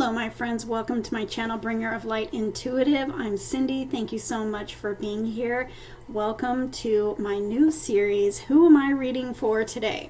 Hello my friends, welcome to my channel Bringer of Light Intuitive. I'm Cindy. Thank you so much for being here. Welcome to my new series, Who Am I Reading For Today?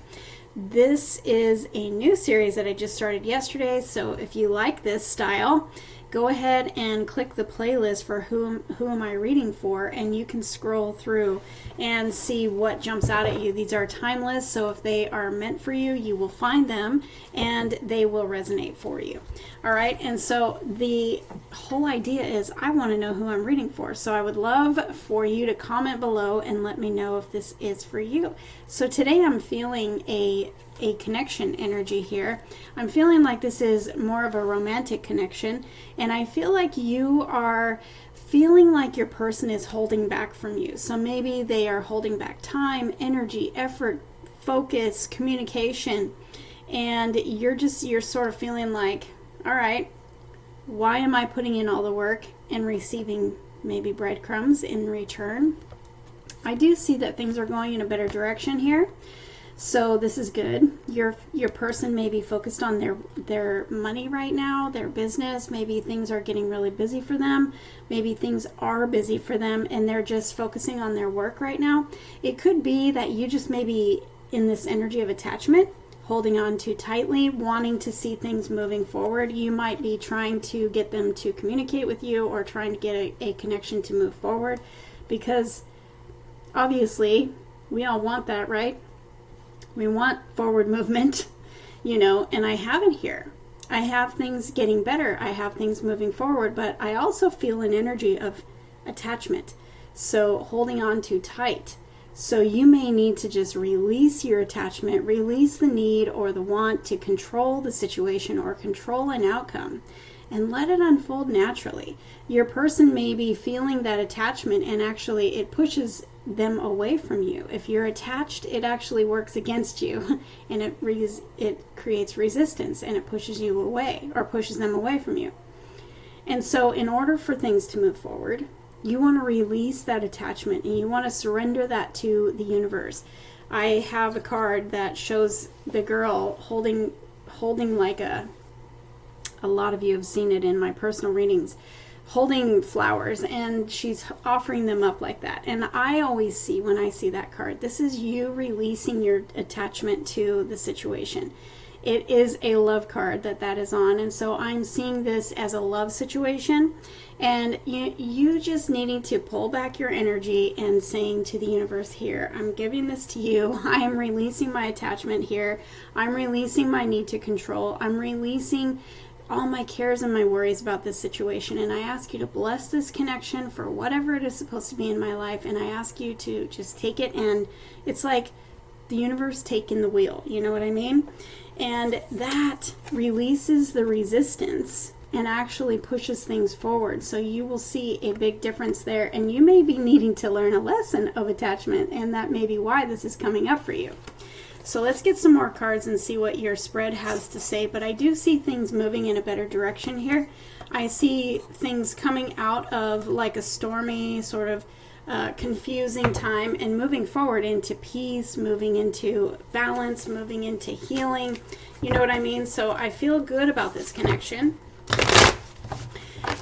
This is a new series that I just started yesterday, so if you like this style, go ahead and click the playlist for who am I reading for, and you can scroll through and see what jumps out at you. These are timeless, so if they are meant for you, you will find them and they will resonate for you. All right, and so the whole idea is I want to know who I'm reading for, so I would love for you to comment below and let me know if this is for you. So today I'm feeling a connection energy here. I'm feeling like this is more of a romantic connection, and I feel like you are feeling like your person is holding back from you. So maybe they are holding back time, energy, effort, focus, communication, and you're sort of feeling like, all right, why am I putting in all the work and receiving maybe breadcrumbs in return? I do see that things are going in a better direction here. So this is good. Your person may be focused on their money right now, their business. Maybe things are getting really busy for them. Maybe things are busy for them and they're just focusing on their work right now. It could be that you just may be in this energy of attachment, holding on too tightly, wanting to see things moving forward. You might be trying to get them to communicate with you or trying to get a connection to move forward, because obviously we all want that, right? We want forward movement, and I have it here. I have things getting better. I have things moving forward, but I also feel an energy of attachment. So holding on too tight. So you may need to just release your attachment, release the need or the want to control the situation or control an outcome, and let it unfold naturally. Your person may be feeling that attachment, and actually it pushes them away from you. If you're attached, it actually works against you, and it creates resistance, and it pushes you away or pushes them away from you. And so in order for things to move forward, you want to release that attachment and you want to surrender that to the universe. I have a card that shows the girl holding like a lot of you have seen it in my personal readings, holding flowers, and she's offering them up like that. And I always see, when I see that card, this is you releasing your attachment to the situation. It is a love card that is on, and so I'm seeing this as a love situation, and you just needing to pull back your energy and saying to the universe, here, I'm giving this to you. I am releasing my attachment here. I'm releasing my need to control. I'm releasing all my cares and my worries about this situation, and I ask you to bless this connection for whatever it is supposed to be in my life, and I ask you to just take it, and it's like the universe taking the wheel, you know what I mean? And that releases the resistance and actually pushes things forward. So you will see a big difference there, and you may be needing to learn a lesson of attachment, and that may be why this is coming up for you. So let's get some more cards and see what your spread has to say. But I do see things moving in a better direction here. I see things coming out of like a stormy sort of confusing time and moving forward into peace, moving into balance, moving into healing. You know what I mean? So I feel good about this connection.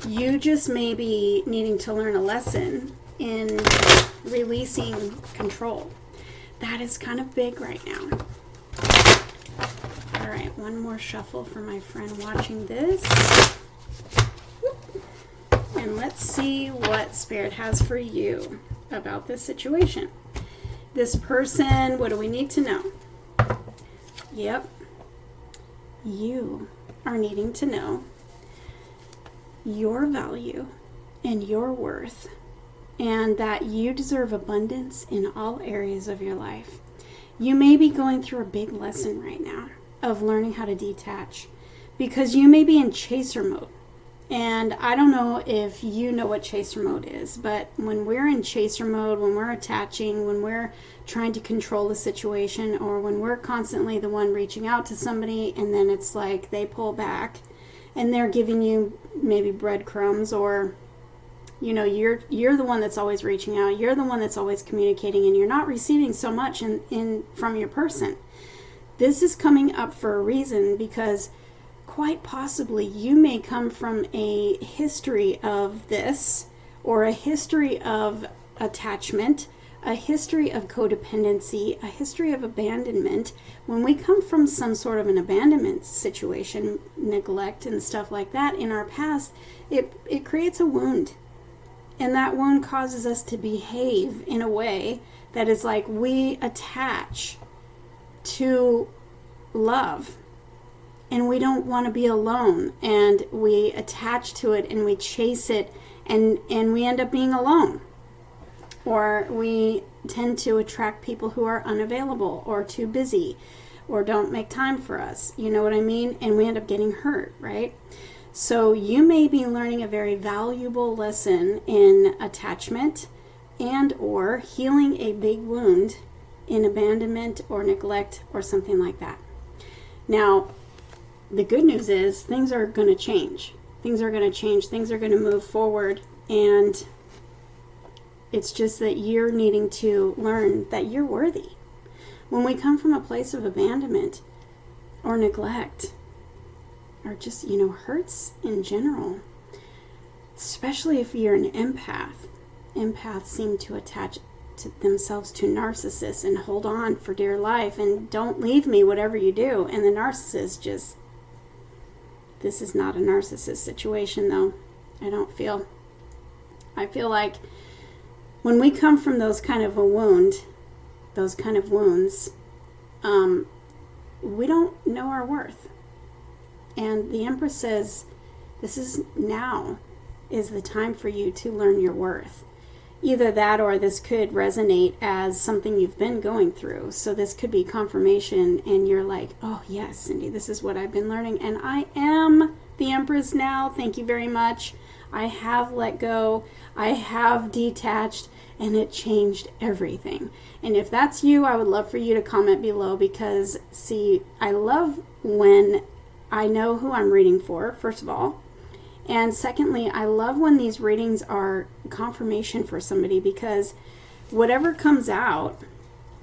You just may be needing to learn a lesson in releasing control. That is kind of big right now. All right, one more shuffle for my friend watching this. And let's see what Spirit has for you about this situation. This person, what do we need to know? Yep. You are needing to know your value and your worth, and that you deserve abundance in all areas of your life. You may be going through a big lesson right now of learning how to detach, because you may be in chaser mode. And I don't know if you know what chaser mode is, but when we're in chaser mode, when we're attaching, when we're trying to control the situation, or when we're constantly the one reaching out to somebody and then it's like they pull back and they're giving you maybe breadcrumbs, or you're the one that's always reaching out, you're the one that's always communicating, and you're not receiving so much from your person. This is coming up for a reason, because quite possibly you may come from a history of this, or a history of attachment, a history of codependency, a history of abandonment. When we come from some sort of an abandonment situation, neglect and stuff like that in our past, it creates a wound. And that wound causes us to behave in a way that is like we attach to love. And we don't want to be alone. And we attach to it and we chase it, and we end up being alone. Or we tend to attract people who are unavailable or too busy or don't make time for us. You know what I mean? And we end up getting hurt, right? So you may be learning a very valuable lesson in attachment and or healing a big wound in abandonment or neglect or something like that. Now, the good news is things are going to change. Things are going to change. Things are going to move forward. And it's just that you're needing to learn that you're worthy. When we come from a place of abandonment or neglect, or just, hurts in general, especially if you're an empath, empaths seem to attach themselves to narcissists and hold on for dear life and don't leave me whatever you do. And the narcissist just, this is not a narcissist situation though, I feel like when we come from those kind of wounds, we don't know our worth. And the Empress says, this is the time for you to learn your worth. Either that or this could resonate as something you've been going through. So this could be confirmation and you're like, oh yes, Cindy, this is what I've been learning. And I am the Empress now. Thank you very much. I have let go. I have detached. And it changed everything. And if that's you, I would love for you to comment below, because, see, I love when I know who I'm reading for, first of all. And secondly, I love when these readings are confirmation for somebody, because whatever comes out,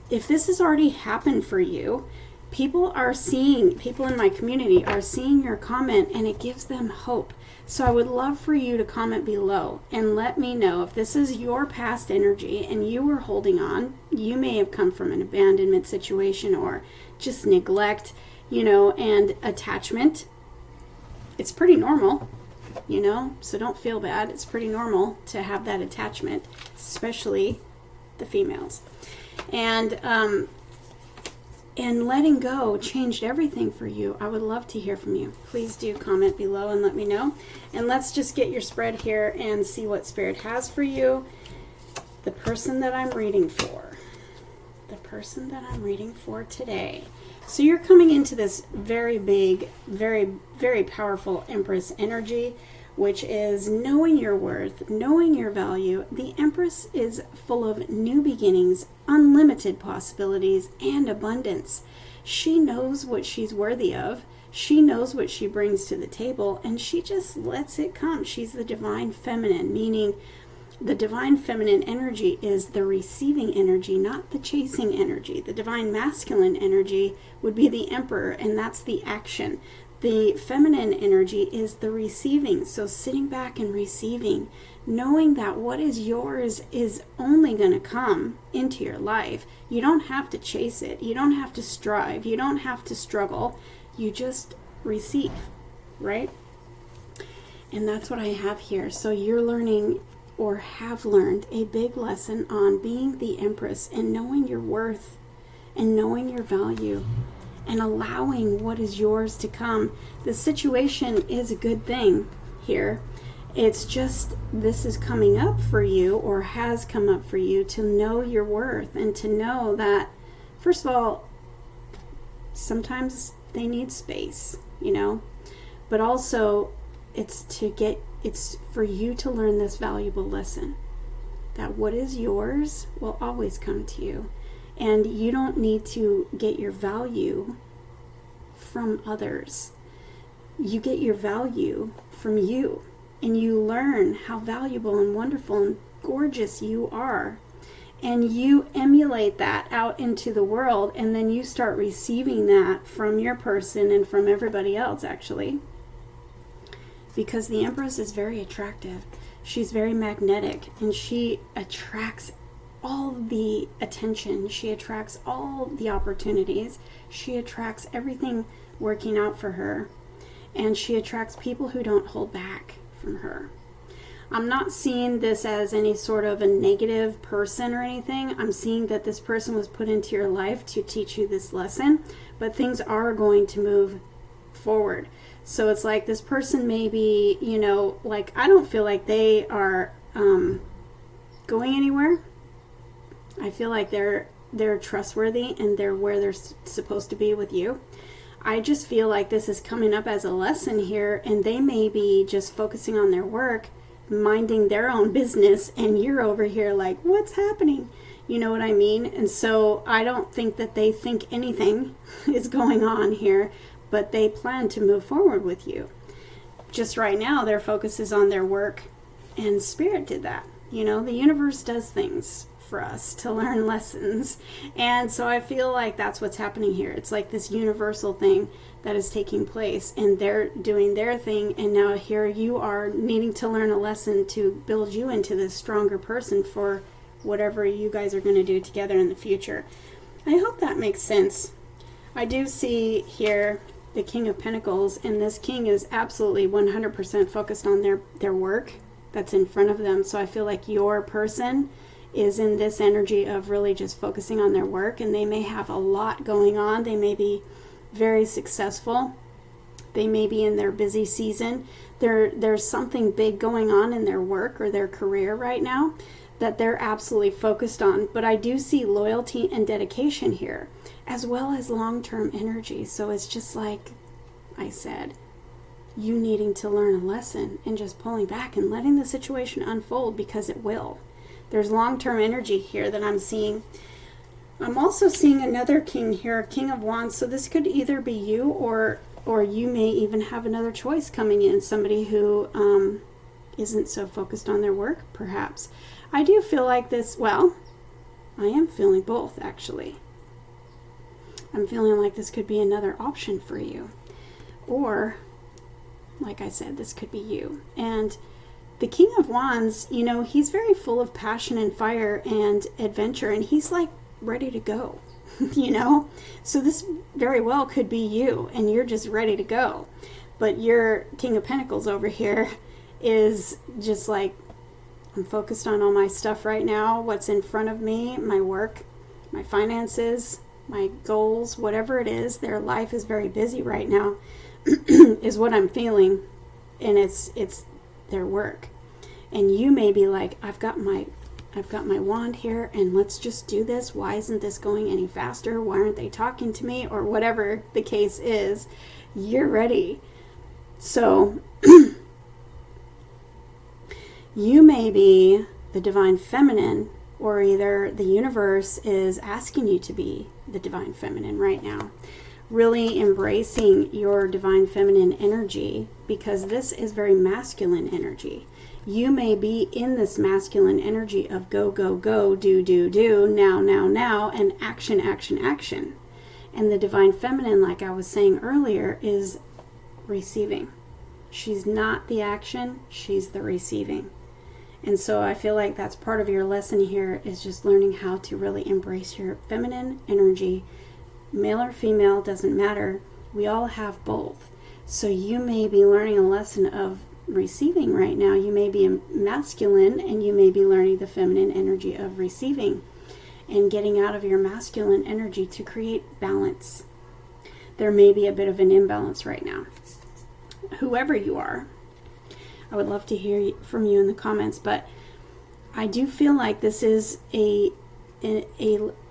if this has already happened for you, people in my community are seeing your comment, and it gives them hope. So I would love for you to comment below and let me know if this is your past energy and you were holding on. You may have come from an abandonment situation or just neglect, and attachment. It's pretty normal, so don't feel bad. It's pretty normal to have that attachment, especially the females. And letting go changed everything for you. I would love to hear from you. Please do comment below and let me know. And let's just get your spread here and see what Spirit has for you. The person that I'm reading for. The person that I'm reading for today. So you're coming into this very big, very, very powerful Empress energy, which is knowing your worth, knowing your value. The Empress is full of new beginnings, unlimited possibilities, and abundance. She knows what she's worthy of. She knows what she brings to the table, and she just lets it come. She's the divine feminine, meaning the divine feminine energy is the receiving energy, not the chasing energy. The divine masculine energy would be the Emperor, and that's the action. The feminine energy is the receiving, so sitting back and receiving, knowing that what is yours is only going to come into your life. You don't have to chase it. You don't have to strive. You don't have to struggle. You just receive, right? And that's what I have here. So you're learning or have learned a big lesson on being the Empress and knowing your worth and knowing your value and allowing what is yours to come. The situation is a good thing here. It's just this is coming up for you or has come up for you to know your worth and to know that, first of all, sometimes they need space, but also it's for you to learn this valuable lesson that what is yours will always come to you. And you don't need to get your value from others. You get your value from you. And you learn how valuable and wonderful and gorgeous you are. and you emulate that out into the world, and then you start receiving that from your person and from everybody else, actually. Because the Empress is very attractive. She's very magnetic, and she attracts all the attention. She attracts all the opportunities. She attracts everything working out for her. And she attracts people who don't hold back from her. I'm not seeing this as any sort of a negative person or anything. I'm seeing that this person was put into your life to teach you this lesson, but things are going to move forward. So it's like this person may be, like, I don't feel like they are going anywhere. I feel like they're trustworthy and they're where they're supposed to be with you. I just feel like this is coming up as a lesson here, and they may be just focusing on their work, minding their own business, and you're over here like, what's happening? You know what I mean? And so I don't think that they think anything is going on here, but they plan to move forward with you. Just right now, their focus is on their work, and Spirit did that. The universe does things for us to learn lessons. And so I feel like that's what's happening here. It's like this universal thing that is taking place, and they're doing their thing, and now here you are needing to learn a lesson to build you into this stronger person for whatever you guys are going to do together in the future. I hope that makes sense. I do see here the King of Pentacles, and this king is absolutely 100% focused on their work that's in front of them. So I feel like your person is in this energy of really just focusing on their work, and they may have a lot going on. They may be very successful. They may be in their busy season. There's something big going on in their work or their career right now that they're absolutely focused on. But I do see loyalty and dedication here, as well as long-term energy. So it's just like I said, you needing to learn a lesson and just pulling back and letting the situation unfold, because it will. There's long-term energy here that I'm seeing. I'm also seeing another king here, King of Wands. So this could either be you, or you may even have another choice coming in, somebody who isn't so focused on their work, perhaps. I do feel like this, well, I am feeling both, actually. I'm feeling like this could be another option for you. Or, like I said, this could be you. And the King of Wands, he's very full of passion and fire and adventure, and he's like ready to go, So this very well could be you, and you're just ready to go. But your King of Pentacles over here is just like, I'm focused on all my stuff right now, what's in front of me, my work, my finances, my goals, whatever it is. Their life is very busy right now, is what I'm feeling, and it's their work. And you may be like, I've got my wand here, and let's just do this. Why isn't this going any faster? Why aren't they talking to me? Or whatever the case is, you're ready. So you may be the divine feminine, or either the universe is asking you to be the divine feminine right now. Really embracing your divine feminine energy, because this is very masculine energy. You may be in this masculine energy of go, go, go, do, do, do, now, now, now, and action, action, action. And the divine feminine, like I was saying earlier, is receiving. She's not the action, she's the receiving. And so I feel like that's part of your lesson here, is just learning how to really embrace your feminine energy. Male or female, doesn't matter. We all have both. So you may be learning a lesson of receiving right now. You may be masculine, and you may be learning the feminine energy of receiving and getting out of your masculine energy to create balance. There may be a bit of an imbalance right now. Whoever you are, I would love to hear from you in the comments, but I do feel like this is a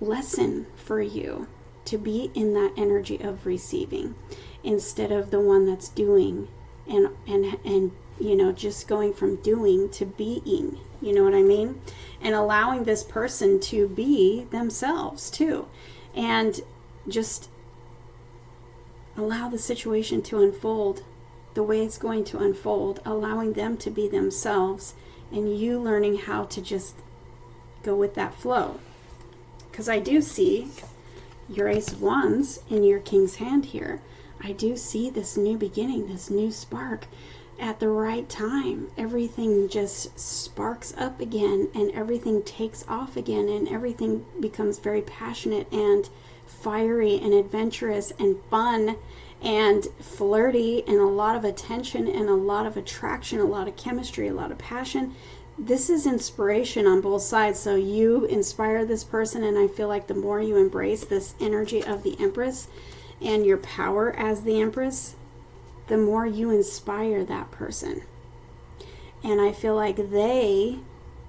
lesson for you to be in that energy of receiving instead of the one that's doing and just going from doing to being, you know what I mean? And allowing this person to be themselves too, and just allow the situation to unfold the way it's going to unfold, allowing them to be themselves, and you learning how to just go with that flow. Because I do see your Ace of Wands in your King's hand here. I do see this new beginning, this new spark at the right time. Everything just sparks up again, and everything takes off again, and everything becomes very passionate and fiery and adventurous and fun and flirty, and a lot of attention and a lot of attraction, a lot of chemistry, a lot of passion. This is inspiration on both sides. So you inspire this person, and I feel like the more you embrace this energy of the Empress and your power as the Empress, the more you inspire that person. And I feel like they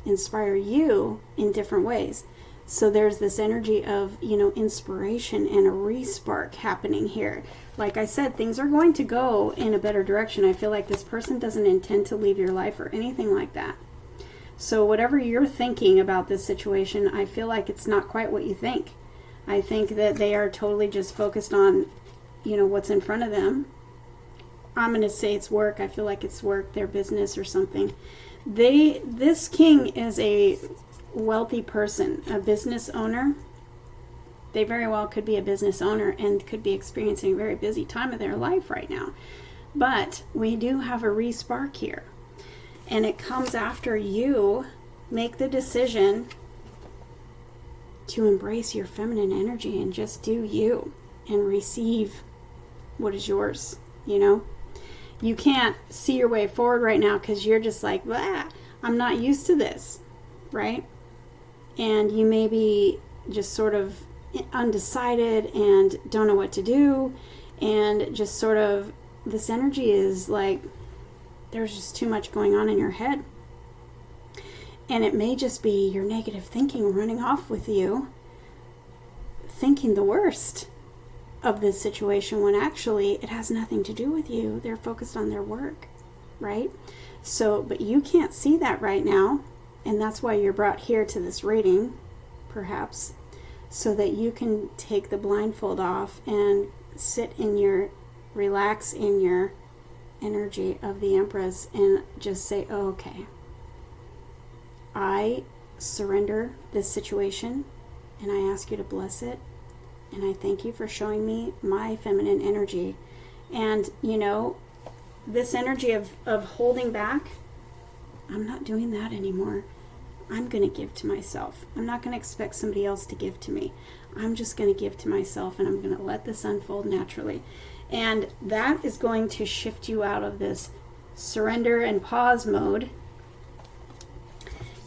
inspire you in different ways. So there's this energy of, inspiration and a re-spark happening here. Like I said, things are going to go in a better direction. I feel like this person doesn't intend to leave your life or anything like that. So whatever you're thinking about this situation, I feel like it's not quite what you think. I think that they are totally just focused on, what's in front of them. I'm going to say it's work. I feel like it's work, their business or something. This king is a wealthy person, a business owner. They very well could be a business owner and could be experiencing a very busy time of their life right now. But we do have a re-spark here. And it comes after you make the decision to embrace your feminine energy and just do you and receive what is yours, You can't see your way forward right now because you're just like, I'm not used to this, right? And you may be just sort of undecided and don't know what to do, and just sort of this energy is like there's just too much going on in your head. And it may just be your negative thinking running off with you, thinking the worst of this situation when actually it has nothing to do with you. They're focused on their work, right? So, but you can't see that right now, and that's why you're brought here to this reading, perhaps, so that you can take the blindfold off and relax in your energy of the Empress and just say, okay, I surrender this situation and I ask you to bless it, and I thank you for showing me my feminine energy. And this energy of holding back, I'm not doing that anymore. I'm going to give to myself. I'm not going to expect somebody else to give to me. I'm just going to give to myself, and I'm going to let this unfold naturally. And that is going to shift you out of this surrender and pause mode,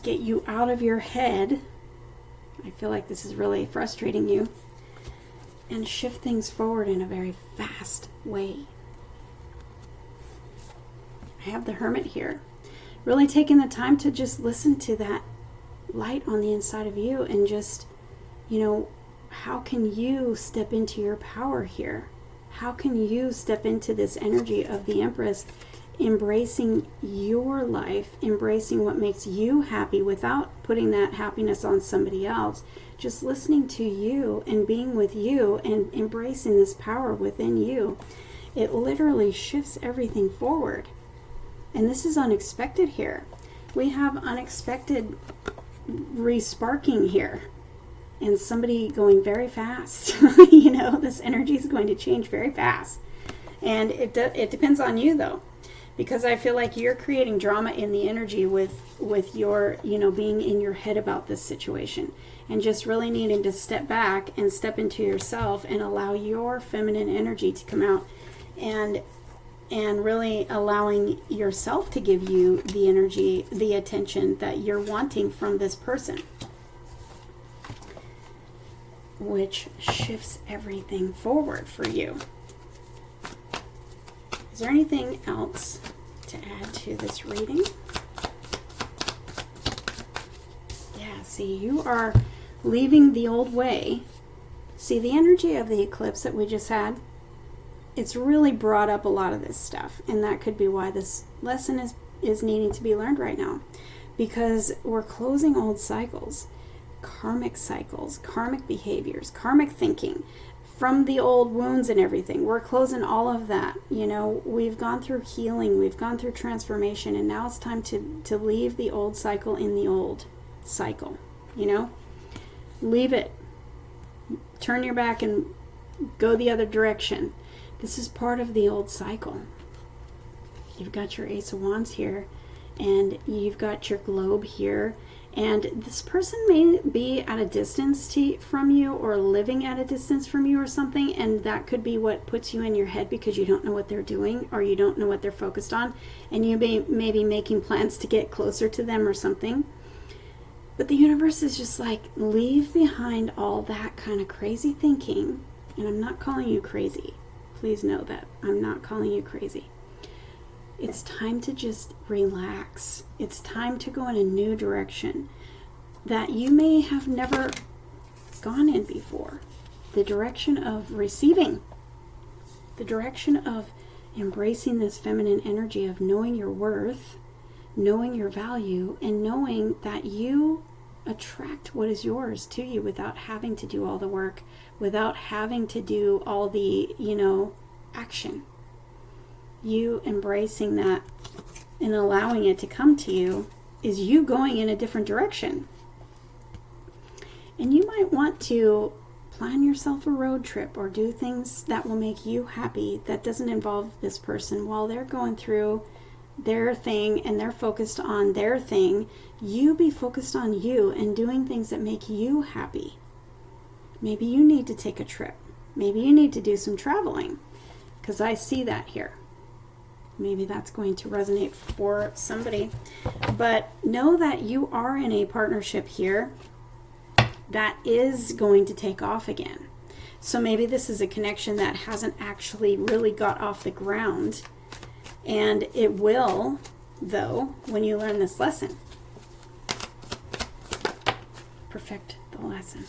get you out of your head. I feel like this is really frustrating you, and shift things forward in a very fast way. I have the Hermit here. Really taking the time to just listen to that light on the inside of you and just, how can you step into your power here? How can you step into this energy of the Empress, embracing your life, embracing what makes you happy without putting that happiness on somebody else, just listening to you and being with you and embracing this power within you. It literally shifts everything forward. And this is unexpected here. We have unexpected re-sparking here. And somebody going very fast. This energy is going to change very fast. And it depends on you, though. Because I feel like you're creating drama in the energy with your, being in your head about this situation. And just really needing to step back and step into yourself and allow your feminine energy to come out. And really allowing yourself to give you the energy, the attention that you're wanting from this person, which shifts everything forward for you. Is there anything else to add to this reading? Yeah, see, you are leaving the old way. See, the energy of the eclipse that we just had, it's really brought up a lot of this stuff, and that could be why this lesson is needing to be learned right now, because we're closing old cycles, karmic behaviors, karmic thinking from the old wounds and everything. We're closing all of that. We've gone through healing, we've gone through transformation, and now it's time to leave the old cycle in the old cycle. you know? Leave it. Turn your back and go the other direction. This is part of the old cycle. You've got your Ace of Wands here, and you've got your globe here, and this person may be at a distance from you, or living at a distance from you or something, and that could be what puts you in your head because you don't know what they're doing, or you don't know what they're focused on, and you may be making plans to get closer to them or something. But the universe is just like, leave behind all that kind of crazy thinking. And I'm not calling you crazy. Please know that. I'm not calling you crazy. It's time to just relax. It's time to go in a new direction that you may have never gone in before. The direction of receiving. The direction of embracing this feminine energy of knowing your worth, knowing your value, and knowing that you attract what is yours to you without having to do all the work, without having to do all the, action. You embracing that and allowing it to come to you is you going in a different direction. And you might want to plan yourself a road trip or do things that will make you happy that doesn't involve this person while they're going through their thing and they're focused on their thing. You be focused on you and doing things that make you happy. Maybe you need to take a trip. Maybe you need to do some traveling, because I see that here. Maybe that's going to resonate for somebody. But know that you are in a partnership here that is going to take off again. So maybe this is a connection that hasn't actually really got off the ground. And it will, though, when you learn this lesson. Perfect the lesson.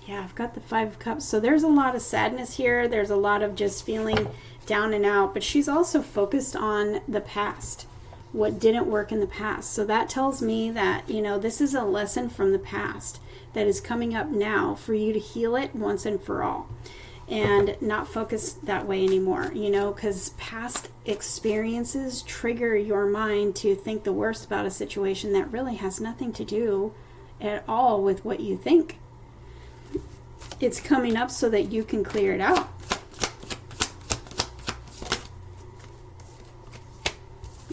Yeah, I've got the Five of Cups. So there's a lot of sadness here. There's a lot of just feeling down and out. But she's also focused on the past, what didn't work in the past. So that tells me that, this is a lesson from the past that is coming up now for you to heal it once and for all. And not focus that way anymore, because past experiences trigger your mind to think the worst about a situation that really has nothing to do at all with what you think. It's coming up so that you can clear it out.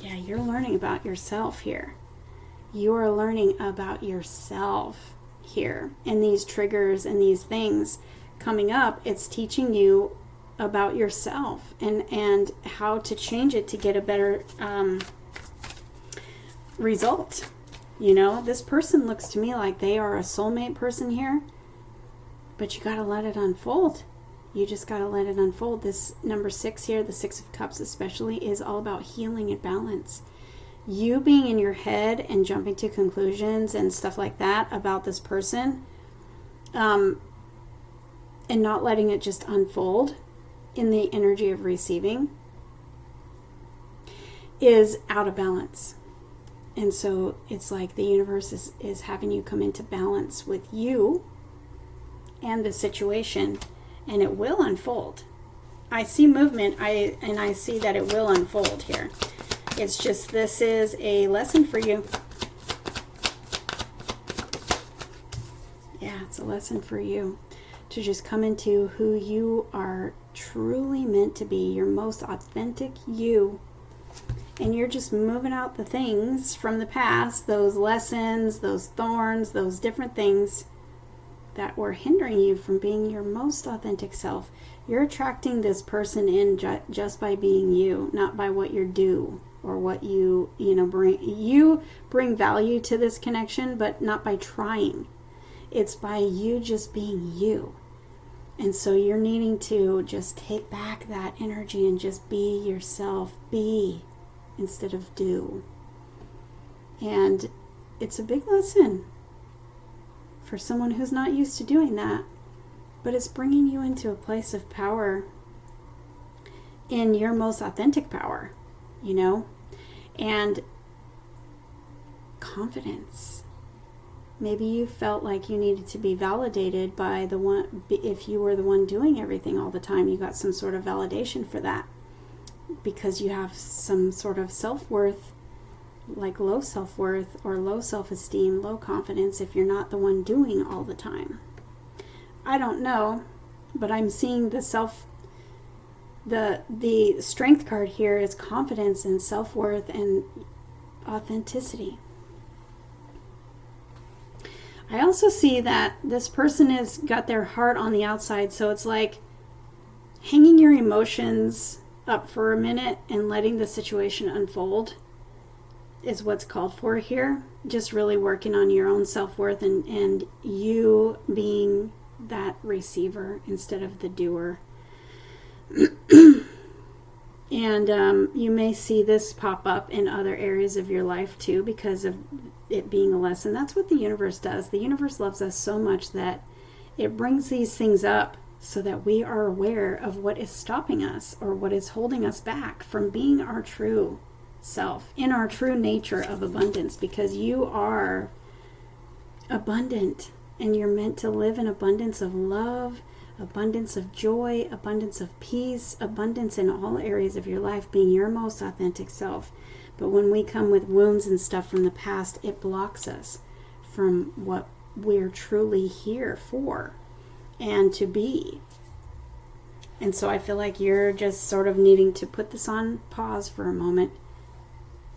Yeah, you're learning about yourself here. You are learning about yourself here. And these triggers and these things coming up, it's teaching you about yourself and how to change it to get a better result. This person looks to me like they are a soulmate person here, but you got to let it unfold. You just got to let it unfold. This number 6 here, the Six of Cups especially, is all about healing and balance. You being in your head and jumping to conclusions and stuff like that about this person, and not letting it just unfold in the energy of receiving, is out of balance. And so it's like the universe is having you come into balance with you and the situation, and it will unfold. I see movement, and I see that it will unfold here. It's just, this is a lesson for you. Yeah, it's a lesson for you to just come into who you are truly meant to be, your most authentic you. And you're just moving out the things from the past, those lessons, those thorns, those different things that were hindering you from being your most authentic self. You're attracting this person in just by being you, not by what you do or what you bring. You bring value to this connection, but not by trying. It's by you just being you. And so you're needing to just take back that energy and just be yourself. Be instead of do. And it's a big lesson for someone who's not used to doing that. But it's bringing you into a place of power, in your most authentic power, and confidence. Maybe you felt like you needed to be validated by the one. If you were the one doing everything all the time, you got some sort of validation for that because you have some sort of self-worth, like low self-worth or low self-esteem, low confidence if you're not the one doing all the time. I don't know, but I'm seeing the strength card here is confidence and self-worth and authenticity. I also see that this person has got their heart on the outside, so it's like hanging your emotions up for a minute and letting the situation unfold is what's called for here. Just really working on your own self-worth and you being that receiver instead of the doer. And you may see this pop up in other areas of your life too, because of it being a lesson. That's what the universe does. The universe loves us so much that it brings these things up so that we are aware of what is stopping us or what is holding us back from being our true self, in our true nature of abundance, because you are abundant and you're meant to live in abundance of love, abundance of joy, abundance of peace, abundance in all areas of your life, being your most authentic self. But when we come with wounds and stuff from the past, it blocks us from what we're truly here for and to be. And so I feel like you're just sort of needing to put this on pause for a moment,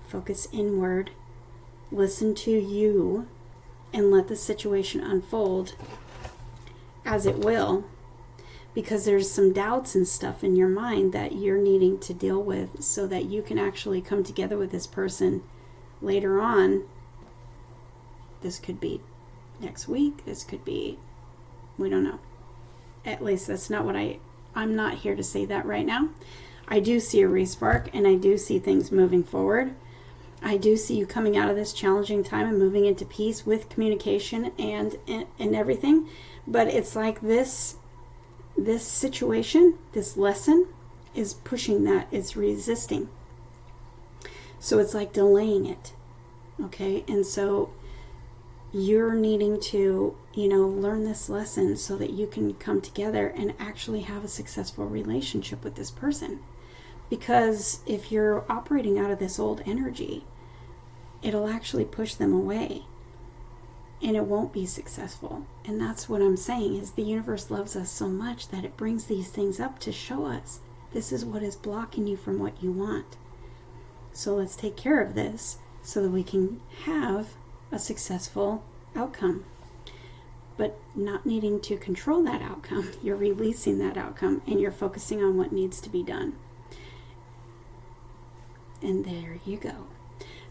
focus inward, listen to you, and let the situation unfold as it will. Because there's some doubts and stuff in your mind that you're needing to deal with so that you can actually come together with this person later on. This could be next week. This could be, we don't know. At least that's not what I'm not here to say that right now. I do see a respark and I do see things moving forward. I do see you coming out of this challenging time and moving into peace with communication and everything. But it's like this situation, this lesson is pushing that, it's resisting. So it's like delaying it. Okay? And so you're needing to, learn this lesson so that you can come together and actually have a successful relationship with this person. Because if you're operating out of this old energy, it'll actually push them away. And it won't be successful. And that's what I'm saying, is the universe loves us so much that it brings these things up to show us this is what is blocking you from what you want. So let's take care of this so that we can have a successful outcome. But not needing to control that outcome. You're releasing that outcome and you're focusing on what needs to be done. And there you go.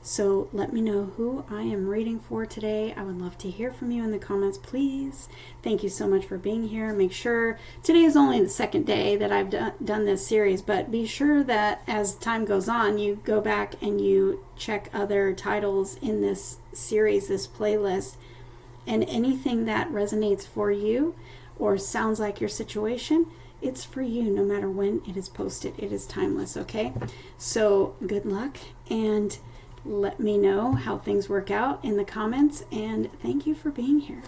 So let me know who I am reading for today. I would love to hear from you in the comments, please. Thank you so much for being here. Make sure, today is only the second day that I've done this series, but be sure that as time goes on, you go back and you check other titles in this series, this playlist, and anything that resonates for you or sounds like your situation, it's for you no matter when it is posted. It is timeless, okay? So good luck and let me know how things work out in the comments, and thank you for being here.